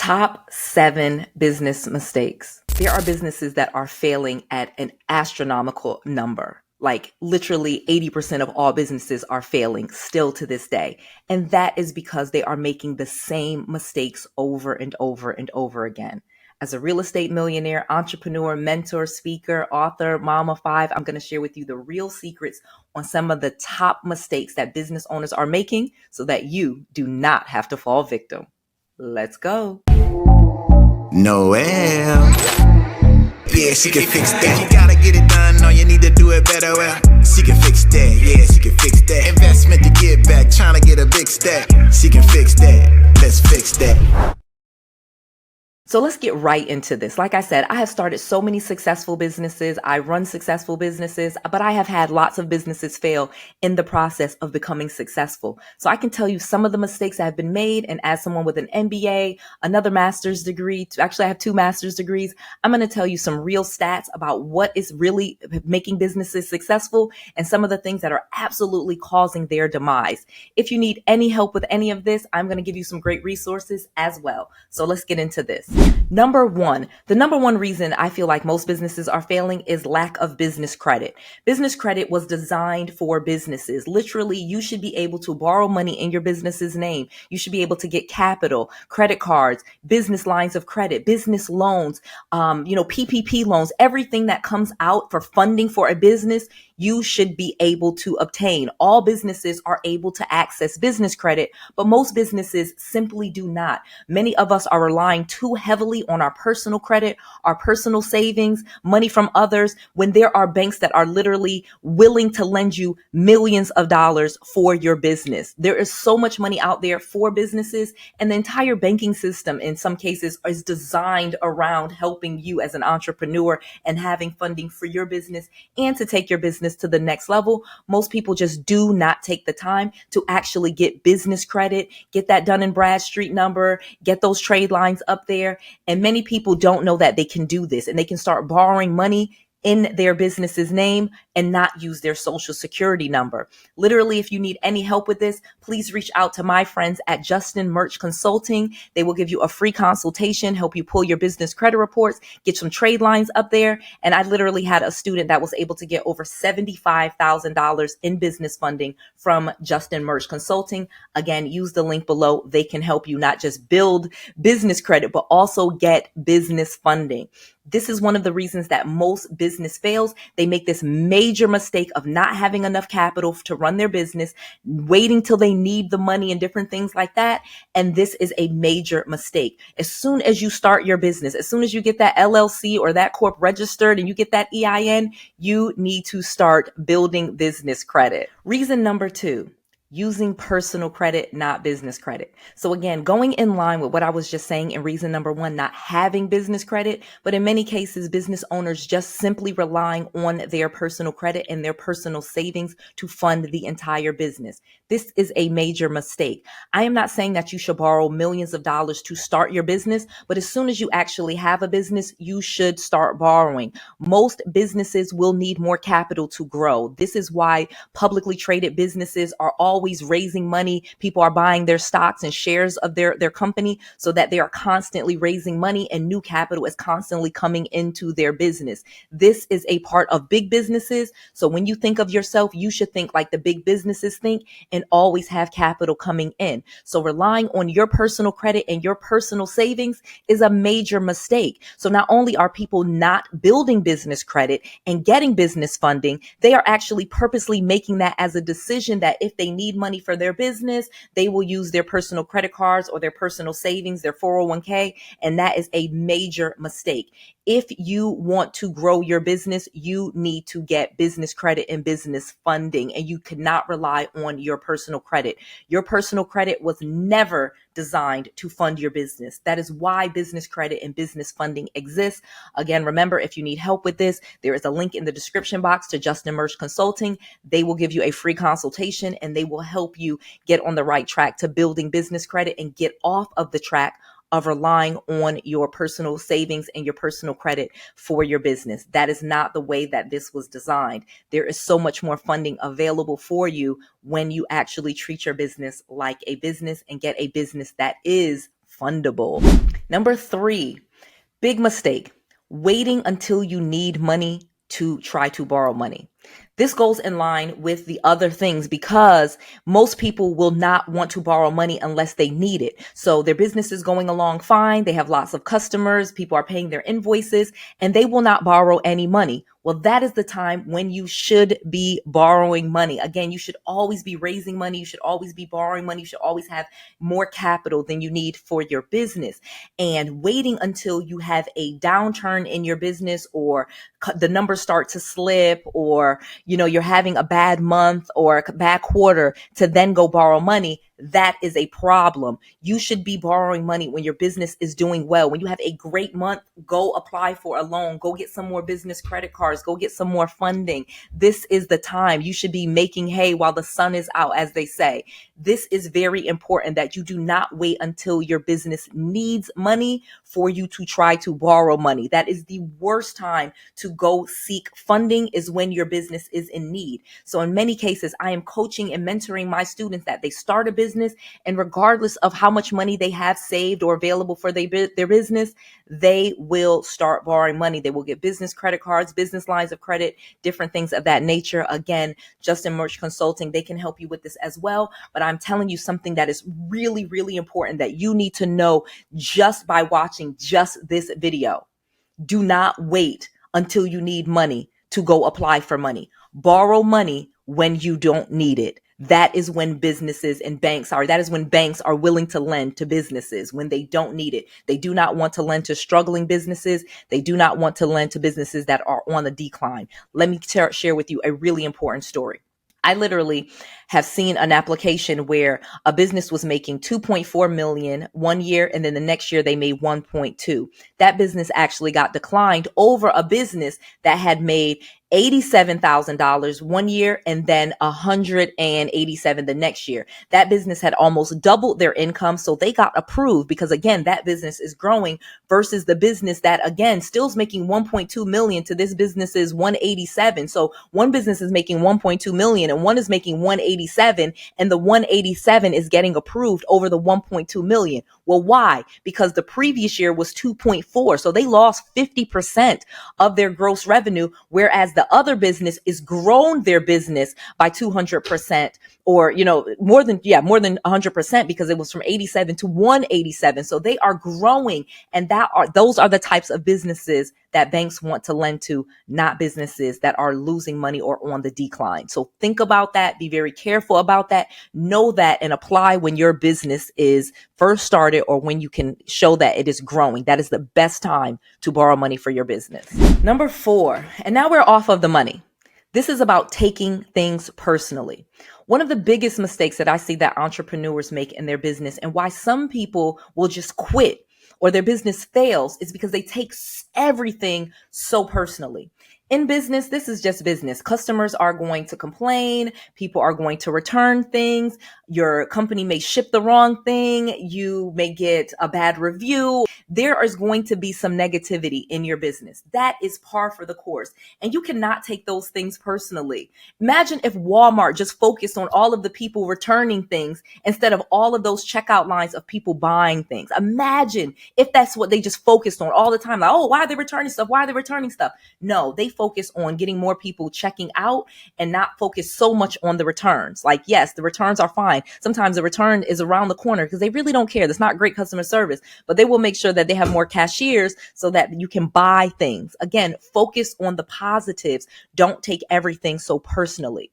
Top 7 business mistakes. There are businesses that are failing at an astronomical number. Like literally 80% of all businesses are failing still to this day. And that is because they are making the same mistakes over and over and over again. As a real estate millionaire, entrepreneur, mentor, speaker, author, mom of 5, I'm going to share with you the real secrets on some of the top mistakes that business owners are making so that you do not have to fall victim. Let's go. Noel. Yeah, she can fix that. You gotta get it done, or you need to do it better. Well, she can fix that. Yeah, she can fix that. Investment to get back, trying to get a big stack. She can fix that. Let's fix that. So let's get right into this. Like I said, I have started so many successful businesses. I run successful businesses, but I have had lots of businesses fail in the process of becoming successful. So I can tell you some of the mistakes that have been made. And as someone with an MBA, another master's degree, actually I have 2 master's degrees, I'm going to tell you some real stats about what is really making businesses successful and some of the things that are absolutely causing their demise. If you need any help with any of this, I'm going to give you some great resources as well. So let's get into this. Number 1, the number 1 reason I feel like most businesses are failing is lack of business credit. Business credit was designed for businesses. Literally, you should be able to borrow money in your business's name. You should be able to get capital, credit cards, business lines of credit, business loans, PPP loans, everything that comes out for funding for a business, you should be able to obtain. All businesses are able to access business credit, but most businesses simply do not. Many of us are relying too heavily on our personal credit, our personal savings, money from others, when there are banks that are literally willing to lend you millions of dollars for your business. There is so much money out there for businesses, and the entire banking system in some cases is designed around helping you as an entrepreneur and having funding for your business and to take your business to the next level. Most people just do not take the time to actually get business credit, get that Dun & Bradstreet number, get those trade lines up there. And many people don't know that they can do this and they can start borrowing money in their business's name and not use their social security number. Literally, if you need any help with this, please reach out to my friends at Justin Merch Consulting. They will give you a free consultation, help you pull your business credit reports, get some trade lines up there. And I literally had a student that was able to get over $75,000 in business funding from Justin Merch Consulting. Again, use the link below. They can help you not just build business credit, but also get business funding. This is one of the reasons that most business fails. They make this major mistake of not having enough capital to run their business, waiting till they need the money and different things like that. And this is a major mistake. As soon as you start your business, as soon as you get that LLC or that corp registered and you get that EIN, you need to start building business credit. Reason number 2. Using personal credit, not business credit. So again, going in line with what I was just saying in reason number 1, not having business credit, but in many cases, business owners just simply relying on their personal credit and their personal savings to fund the entire business. This is a major mistake. I am not saying that you should borrow millions of dollars to start your business, but as soon as you actually have a business, you should start borrowing. Most businesses will need more capital to grow. This is why publicly traded businesses are always raising money. People are buying their stocks and shares of their company so that they are constantly raising money and new capital is constantly coming into their business. This is a part of big businesses. So when you think of yourself, you should think like the big businesses think and always have capital coming in. So relying on your personal credit and your personal savings is a major mistake. So not only are people not building business credit and getting business funding, they are actually purposely making that as a decision that if they need money for their business, they will use their personal credit cards or their personal savings, their 401k, and that is a major mistake. If you want to grow your business, you need to get business credit and business funding, and you cannot rely on your personal credit. Your personal credit was never designed to fund your business. That is why business credit and business funding exists. Again, remember, if you need help with this, there is a link in the description box to Justin Merch Consulting. They will give you a free consultation and they will help you get on the right track to building business credit and get off of the track of relying on your personal savings and your personal credit for your business. That is not the way that this was designed. There is so much more funding available for you when you actually treat your business like a business and get a business that is refundable. Number 3, big mistake, waiting until you need money to try to borrow money. This goes in line with the other things because most people will not want to borrow money unless they need it. So their business is going along fine. They have lots of customers. People are paying their invoices and they will not borrow any money. Well, that is the time when you should be borrowing money. Again, you should always be raising money. You should always be borrowing money. You should always have more capital than you need for your business. And waiting until you have a downturn in your business or the numbers start to slip or, you're having a bad month or a bad quarter to then go borrow money, that is a problem. You should be borrowing money when your business is doing well. When you have a great month, go apply for a loan, go get some more business credit cards, go get some more funding. This is the time. You should be making hay while the sun is out, as they say. This is very important that you do not wait until your business needs money for you to try to borrow money. That is the worst time to go seek funding, is when your business is in need. So in many cases, I am coaching and mentoring my students that they start a business, and regardless of how much money they have saved or available for their business, they will start borrowing money. They will get business credit cards, business lines of credit, different things of that nature. Again, Justin Merch Consulting, they can help you with this as well. But I'm telling you something that is really, really important that you need to know just by watching just this video. Do not wait until you need money to go apply for money. Borrow money when you don't need it. That is when businesses and banks are willing to lend to businesses when they don't need it. They do not want to lend to struggling businesses. They do not want to lend to businesses that are on the decline. Let me share with you a really important story. I literally have seen an application where a business was making 2.4 million one year, and then the next year they made 1.2. That business actually got declined over a business that had made $87,000 one year and then $187,000 the next year. That business had almost doubled their income, so they got approved because, again, that business is growing versus the business that, again, still is making 1.2 million to this business's 187. So one business is making 1.2 million and one is making 187, and the 187 is getting approved over the 1.2 million. Well, why? Because the previous year was 2.4, so they lost 50% of their gross revenue, whereas the other business is grown their business by 200%, or, more than 100%, because it was from 87 to 187. So they are growing. And those are the types of businesses that banks want to lend to, not businesses that are losing money or on the decline. So think about that. Be very careful about that. Know that and apply when your business is first started or when you can show that it is growing. That is the best time to borrow money for your business. Number 4, and now we're off of the money. This is about taking things personally. One of the biggest mistakes that I see that entrepreneurs make in their business, and why some people will just quit or their business fails, is because they take everything so personally. In business, this is just business. Customers are going to complain. People are going to return things. Your company may ship the wrong thing. You may get a bad review. There is going to be some negativity in your business. That is par for the course. And you cannot take those things personally. Imagine if Walmart just focused on all of the people returning things instead of all of those checkout lines of people buying things. Imagine if that's what they just focused on all the time. Like, oh, why are they returning stuff? Why are they returning stuff? No, they focus on getting more people checking out and not focus so much on the returns. Like, yes, the returns are fine. Sometimes the return is around the corner because they really don't care. That's not great customer service, but they will make sure that they have more cashiers so that you can buy things. Again, focus on the positives. Don't take everything so personally.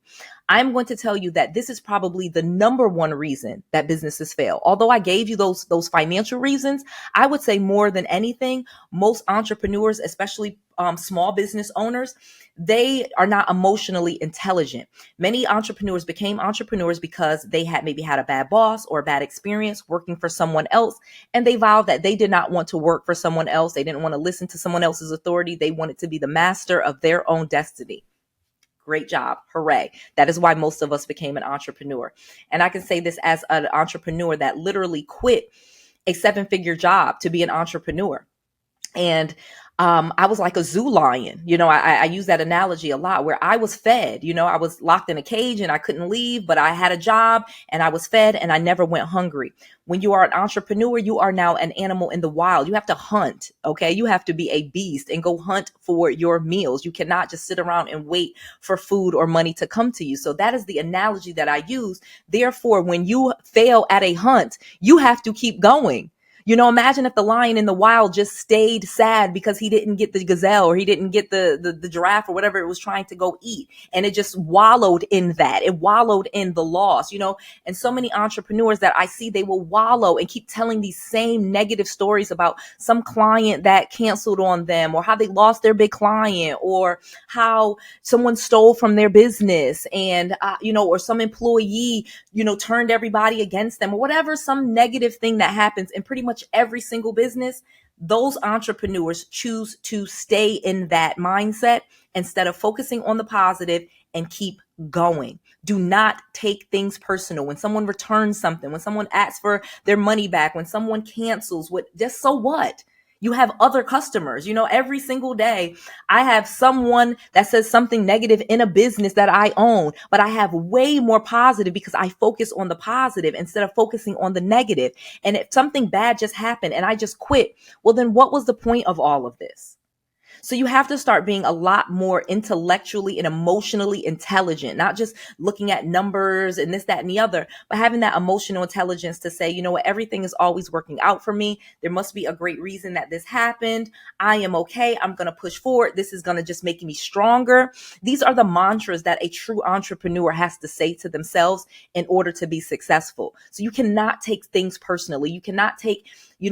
I'm going to tell you that this is probably the number one reason that businesses fail. Although I gave you those financial reasons, I would say more than anything, most entrepreneurs, especially small business owners, they are not emotionally intelligent. Many entrepreneurs became entrepreneurs because they had maybe had a bad boss or a bad experience working for someone else, and they vowed that they did not want to work for someone else. They didn't want to listen to someone else's authority. They wanted to be the master of their own destiny. Great job. Hooray. That is why most of us became an entrepreneur. And I can say this as an entrepreneur that literally quit a 7-figure job to be an entrepreneur. And I was like a zoo lion. I use that analogy a lot, where I was fed. I was locked in a cage and I couldn't leave, but I had a job and I was fed and I never went hungry. When you are an entrepreneur, you are now an animal in the wild. You have to hunt, okay? You have to be a beast and go hunt for your meals. You cannot just sit around and wait for food or money to come to you. So that is the analogy that I use. Therefore, when you fail at a hunt, you have to keep going. Imagine if the lion in the wild just stayed sad because he didn't get the gazelle, or he didn't get the giraffe, or whatever it was trying to go eat. And it just wallowed in that. It wallowed in the loss, and so many entrepreneurs that I see, they will wallow and keep telling these same negative stories about some client that canceled on them, or how they lost their big client, or how someone stole from their business, and, or some employee, turned everybody against them, or whatever, some negative thing that happens in pretty much every single business. Those entrepreneurs choose to stay in that mindset instead of focusing on the positive and keep going. Do not take things personal. When someone returns something, when someone asks for their money back, when someone cancels, just so what? You have other customers. Every single day I have someone that says something negative in a business that I own, but I have way more positive because I focus on the positive instead of focusing on the negative. And if something bad just happened and I just quit, well, then what was the point of all of this? So you have to start being a lot more intellectually and emotionally intelligent, not just looking at numbers and this, that, and the other, but having that emotional intelligence to say, what, everything is always working out for me. There must be a great reason that this happened. I am okay. I'm going to push forward. This is going to just make me stronger. These are the mantras that a true entrepreneur has to say to themselves in order to be successful. So you cannot take things personally. You cannot take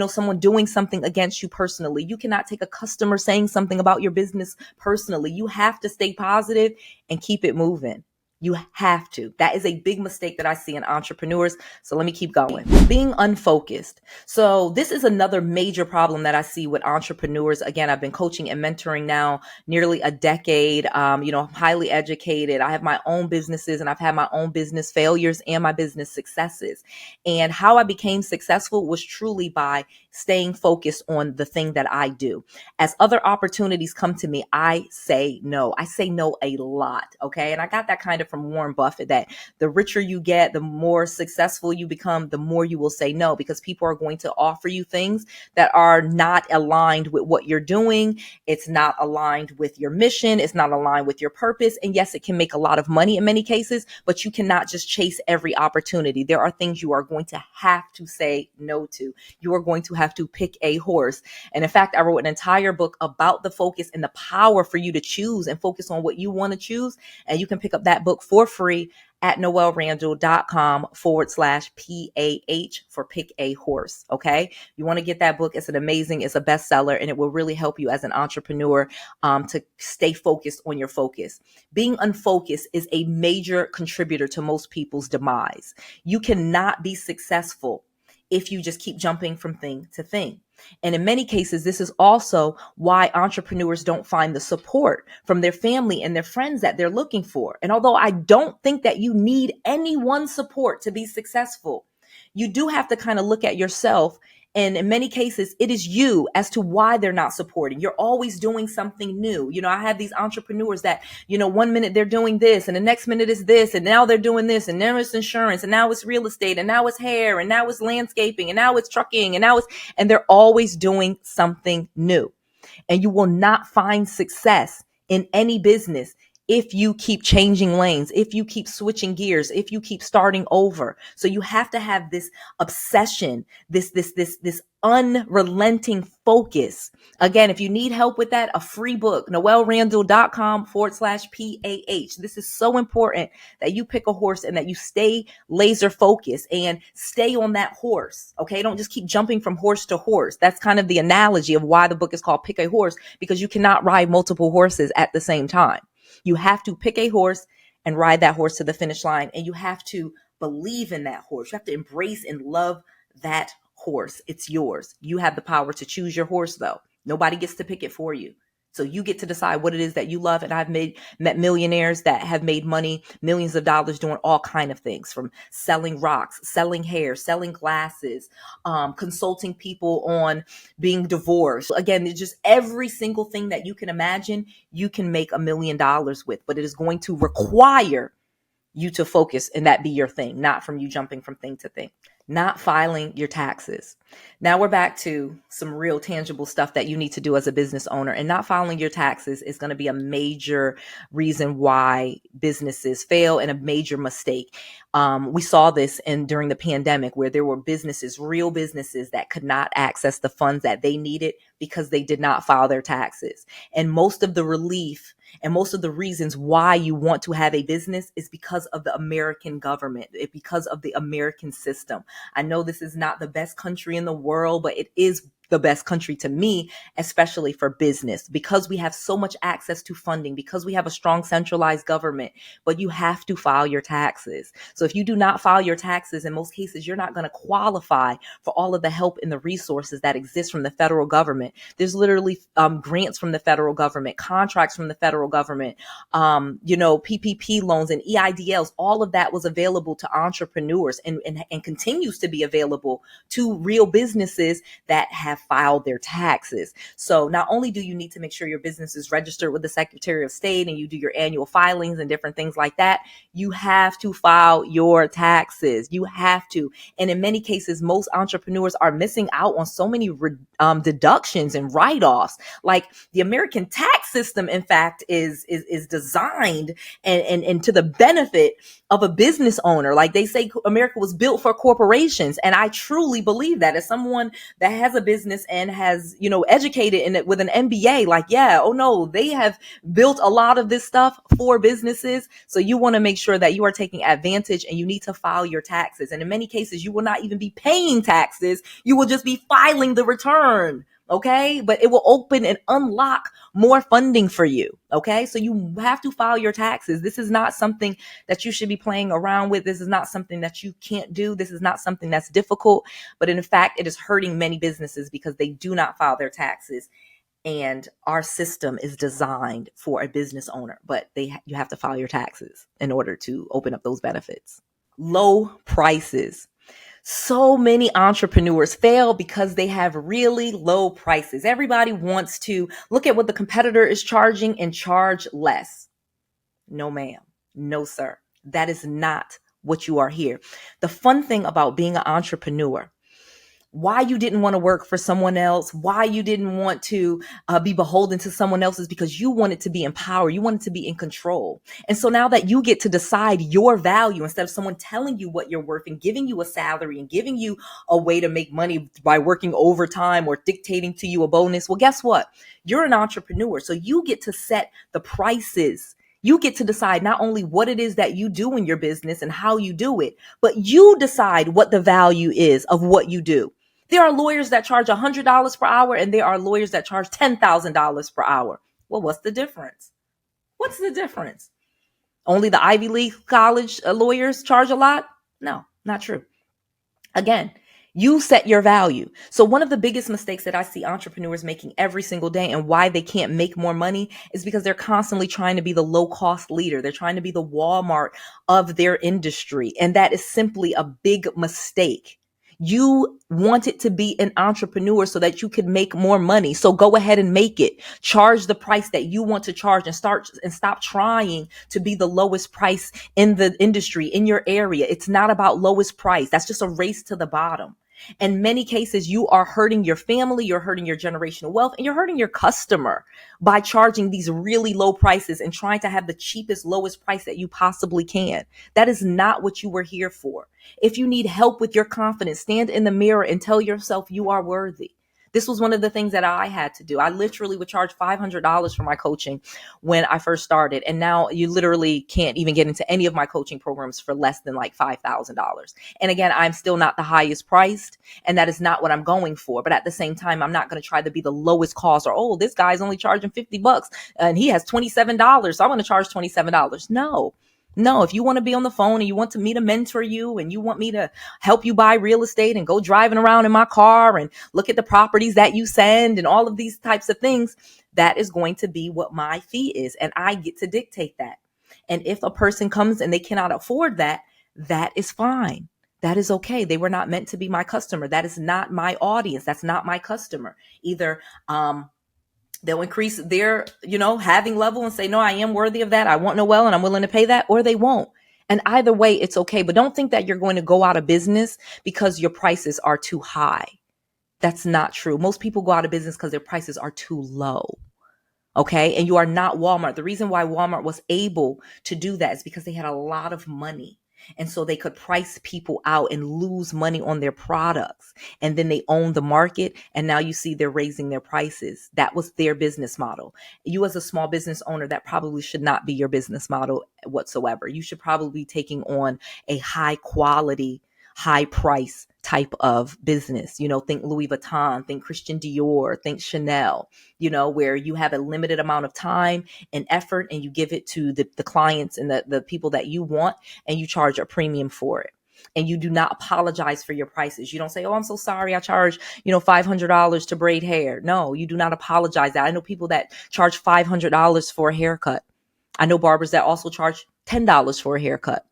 someone doing something against you personally. You cannot take a customer saying something about your business personally. You have to stay positive and keep it moving. You have to. That is a big mistake that I see in entrepreneurs. So let me keep going. Being unfocused. So this is another major problem that I see with entrepreneurs. Again, I've been coaching and mentoring now nearly a decade. I'm highly educated. I have my own businesses and I've had my own business failures and my business successes. And how I became successful was truly by staying focused on the thing that I do. As other opportunities come to me, I say no. I say no a lot. Okay. And I got that kind of from Warren Buffett, that the richer you get, the more successful you become, the more you will say no, because people are going to offer you things that are not aligned with what you're doing. It's not aligned with your mission. It's not aligned with your purpose. And yes, it can make a lot of money in many cases, but you cannot just chase every opportunity. There are things you are going to have to say no to. You are going to have to pick a horse. And in fact, I wrote an entire book about the focus and the power for you to choose and focus on what you want to choose. And you can pick up that book for free at noelrandall.com/PAH for pick a horse. Okay. You want to get that book. It's a bestseller, and it will really help you as an entrepreneur to stay focused on your focus. Being unfocused is a major contributor to most people's demise. You cannot be successful if you just keep jumping from thing to thing. And in many cases, this is also why entrepreneurs don't find the support from their family and their friends that they're looking for. And although I don't think that you need anyone's support to be successful, you do have to kind of look at yourself. And in many cases, it is you as to why they're not supporting. You're always doing something new. I have these entrepreneurs that, 1 minute they're doing this and the next minute is this, and now they're doing this, and now it's insurance, and now it's real estate, and now it's hair, and now it's landscaping, and now it's trucking, and they're always doing something new. And you will not find success in any business if you keep changing lanes, if you keep switching gears, if you keep starting over. So you have to have this obsession, this unrelenting focus. Again, if you need help with that, a free book, noelrandall.com/PAH. This is so important that you pick a horse and that you stay laser focused and stay on that horse. Okay. Don't just keep jumping from horse to horse. That's kind of the analogy of why the book is called Pick a Horse, because you cannot ride multiple horses at the same time. You have to pick a horse and ride that horse to the finish line. And you have to believe in that horse. You have to embrace and love that horse. It's yours. You have the power to choose your horse, though. Nobody gets to pick it for you. So you get to decide what it is that you love. And I've met millionaires that have made money, millions of dollars doing all kind of things, from selling rocks, selling hair, selling glasses, consulting people on being divorced. Again, it's just every single thing that you can imagine, you can make $1 million with, but it is going to require you to focus and that be your thing, not from you jumping from thing to thing. Not filing your taxes. Now we're back to some real tangible stuff that you need to do as a business owner, and not filing your taxes is going to be a major reason why businesses fail and a major mistake. We saw this during the pandemic, where there were businesses, real businesses, that could not access the funds that they needed because they did not file their taxes. And most of the relief and most of the reasons why you want to have a business is because of the American government, because of the American system. I know this is not the best country in the world, but it is the best country to me, especially for business, because we have so much access to funding, because we have a strong centralized government. But you have to file your taxes. So if you do not file your taxes, in most cases, you're not going to qualify for all of the help and the resources that exist from the federal government. There's literally grants from the federal government, contracts from the federal government, PPP loans and EIDLs. All of that was available to entrepreneurs and continues to be available to real businesses that have filed their taxes. So not only do you need to make sure your business is registered with the Secretary of State and you do your annual filings and different things like that, you have to file your taxes. You have to. And in many cases, most entrepreneurs are missing out on so many deductions and write-offs. Like, the American tax system, in fact, is designed and to the benefit of a business owner. Like, they say America was built for corporations. And I truly believe that. As someone that has a business and has, educated in it with an MBA, they have built a lot of this stuff for businesses. So you want to make sure that you are taking advantage, and you need to file your taxes. And in many cases, you will not even be paying taxes. You will just be filing the return. Okay. But it will open and unlock more funding for you. Okay. So you have to file your taxes. This is not something that you should be playing around with. This is not something that you can't do. This is not something that's difficult, but in fact, it is hurting many businesses because they do not file their taxes. And our system is designed for a business owner, but you have to file your taxes in order to open up those benefits. Low prices. So many entrepreneurs fail because they have really low prices. Everybody wants to look at what the competitor is charging and charge less. No, ma'am. No, sir. That is not what you are here. The fun thing about being an entrepreneur, why you didn't want to work for someone else, why you didn't want to be beholden to someone else, is because you wanted to be empowered. You wanted to be in control. And so now that you get to decide your value, instead of someone telling you what you're worth and giving you a salary and giving you a way to make money by working overtime or dictating to you a bonus, well, guess what? You're an entrepreneur. So you get to set the prices. You get to decide not only what it is that you do in your business and how you do it, but you decide what the value is of what you do. There are lawyers that charge $100 per hour, and there are lawyers that charge $10,000 per hour. Well, what's the difference? What's the difference? Only the Ivy League college lawyers charge a lot? No, not true. Again, you set your value. So one of the biggest mistakes that I see entrepreneurs making every single day, and why they can't make more money, is because they're constantly trying to be the low cost leader. They're trying to be the Walmart of their industry. And that is simply a big mistake. You wanted to be an entrepreneur so that you could make more money. So go ahead and make it. Charge the price that you want to charge, and stop trying to be the lowest price in the industry, in your area. It's not about lowest price. That's just a race to the bottom. In many cases, you are hurting your family, you're hurting your generational wealth, and you're hurting your customer by charging these really low prices and trying to have the cheapest, lowest price that you possibly can. That is not what you were here for. If you need help with your confidence, stand in the mirror and tell yourself you are worthy. This was one of the things that I had to do. I literally would charge $500 for my coaching when I first started. And now you literally can't even get into any of my coaching programs for less than like $5,000. And again, I'm still not the highest priced, and that is not what I'm going for. But at the same time, I'm not going to try to be the lowest cost, or, oh, this guy's only charging $50 and he has $27, so I'm going to charge $27. No. No, if you want to be on the phone and you want me to mentor you and you want me to help you buy real estate and go driving around in my car and look at the properties that you send and all of these types of things, that is going to be what my fee is. And I get to dictate that. And if a person comes and they cannot afford that, that is fine. That is okay. They were not meant to be my customer. That is not my audience. That's not my customer. Either they'll increase their, having level and say, no, I am worthy of that. I want Noel and I'm willing to pay that, or they won't. And either way, it's okay. But don't think that you're going to go out of business because your prices are too high. That's not true. Most people go out of business because their prices are too low. Okay. And you are not Walmart. The reason why Walmart was able to do that is because they had a lot of money. And so they could price people out and lose money on their products. And then they own the market. And now you see they're raising their prices. That was their business model. You as a small business owner, that probably should not be your business model whatsoever. You should probably be taking on a high quality, high price type of business. Think Louis Vuitton, think Christian Dior, think Chanel, where you have a limited amount of time and effort and you give it to the clients and the people that you want, and you charge a premium for it. And you do not apologize for your prices. You don't say, oh, I'm so sorry, I charge, $500 to braid hair. No, you do not apologize. I know people that charge $500 for a haircut. I know barbers that also charge $10 for a haircut.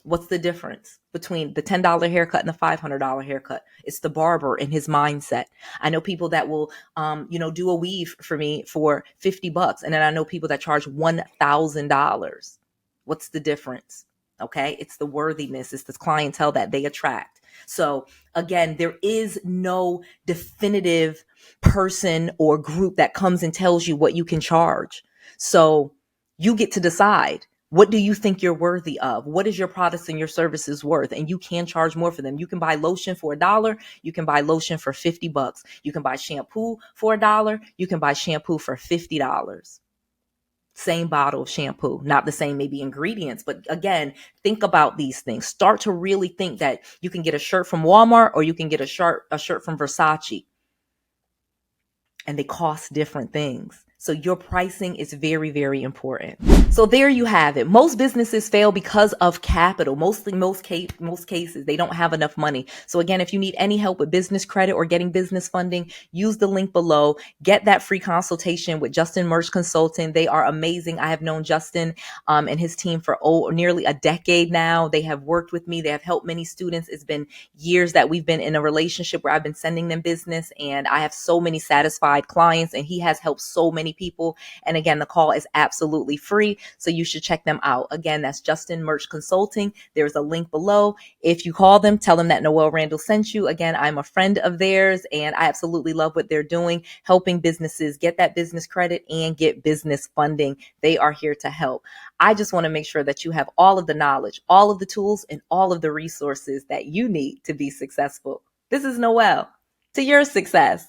What's the difference between the $10 haircut and the $500 haircut? It's the barber and his mindset. I know people that will, do a weave for me for $50. And then I know people that charge $1,000. What's the difference? Okay. It's the worthiness. It's the clientele that they attract. So again, there is no definitive person or group that comes and tells you what you can charge. So you get to decide. What do you think you're worthy of? What is your products and your services worth? And you can charge more for them. You can buy lotion for $1. You can buy lotion for $50. You can buy shampoo for $1. You can buy shampoo for $50. Same bottle of shampoo, not the same maybe ingredients. But again, think about these things. Start to really think that you can get a shirt from Walmart or you can get a shirt from Versace. And they cost different things. So your pricing is very, very important. So there you have it. Most businesses fail because of capital. Most cases, they don't have enough money. So again, if you need any help with business credit or getting business funding, use the link below. Get that free consultation with Justin Merch Consulting. They are amazing. I have known Justin and his team for nearly a decade now. They have worked with me. They have helped many students. It's been years that we've been in a relationship where I've been sending them business, and I have so many satisfied clients, and he has helped so many people. And again, the call is absolutely free. So you should check them out. Again, that's Justin Merch Consulting. There's a link below. If you call them, tell them that Noel Randall sent you. Again, I'm a friend of theirs and I absolutely love what they're doing, helping businesses get that business credit and get business funding. They are here to help. I just want to make sure that you have all of the knowledge, all of the tools, and all of the resources that you need to be successful. This is Noel. To your success.